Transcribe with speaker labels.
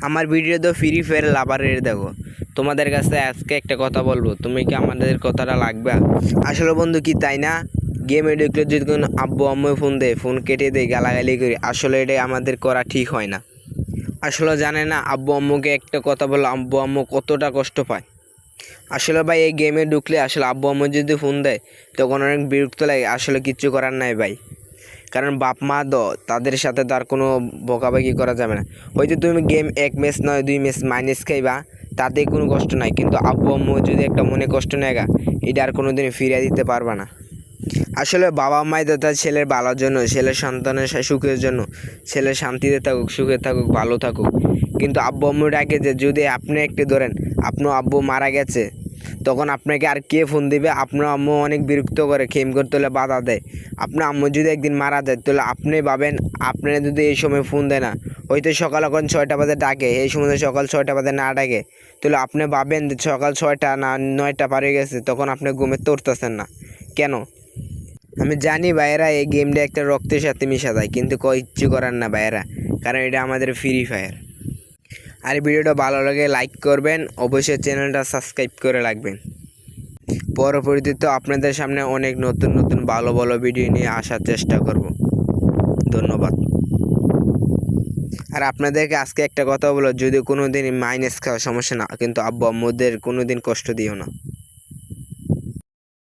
Speaker 1: আমার ভিডিও তো free fire লাভারের দেখো, তোমাদের কাছে আজকে একটা কথা বলবো, তুমি কি আমাদের কথাটা লাগবে? আসলে বন্ধু কি তাই না, গেমে ঢুকলে যদি কোনো আব্বু আম্মু ফোন দেয়, ফোন কেটে দেয়, গালাগালি করি, আসলে এটা আমাদের করা ঠিক হয় না। আসলে জানে না আব্বু আম্মুকে একটা কথা বললো আব্বু আম্মু কতটা কষ্ট পায়। আসলে ভাই এই গেমে ঢুকলে আসলে আব্বু আম্মু যদি ফোন দেয় তখন অনেক বিরক্ত লাগে, আসলে কিচ্ছু করার নাই ভাই। কারণ বাপ মা তাদের সাথে তো আর কোনো বকাবকি করা যাবে না। হয়তো তুমি গেম এক ম্যাচ নয় 2 ম্যাচ মাইনাস খাইবা, তাতে কোনো কষ্ট নাই, কিন্তু আব্বু আম্মু যদি একটা মনে কষ্ট নেগা, এটা আর কোনো দিন ফিরিয়ে দিতে পারবা না। আসলে বাবা মাই তো তার ছেলের ভালোর জন্য, ছেলের সন্তানের সুখের জন্য, ছেলে শান্তিতে থাকুক, সুখে থাকুক, ভালো থাকুক। কিন্তু আব্বু আম্মু ডাকে যে যদি আপনি একটু ধরেন আপনার আব্বু মারা গেছে, তখন আপনাকে আর কে ফোন দিবে? আপনার আম্মু অনেক বিরক্ত করে, খেম করতে হলে বাধা দেয়। আপনার আম্মু যদি একদিন মারা যায় তাহলে আপনি ভাবেন, আপনারা যদি এই সময় ফোন দেয় না, হয়তো সকাল এখন 6টা বাজে ডাকে, এই সময় সকাল 6টা বাজে না ডাকে, তাহলে আপনি ভাবেন যে সকাল 6টা না 9টা পার হয়ে গেছে, তখন আপনি ঘুমে উঠতেছেন না কেন? আমি জানি ভাইয়েরা এই গেমটা একটা রক্তের সাথে মিশা যায়, কিন্তু ইচ্ছু করার না ভাইয়েরা, কারণ এটা আমাদের ফ্রি ফায়ার। আর ভিডিওটা ভালো লাগে লাইক করবেন, অবশ্যই চ্যানেলটা সাবস্ক্রাইব করে রাখবেন। পরবর্তীতে আপনাদের সামনে অনেক নতুন নতুন ভালো ভালো ভিডিও নিয়ে আসার চেষ্টা করব। ধন্যবাদ। আর আপনাদেরকে আজকে একটা কথা বলো, যদি কোনো দিন মাইনাস খাওয়া সমস্যা না, কিন্তু আব্বু আম্মুদের কোনো দিন কষ্ট দিও না।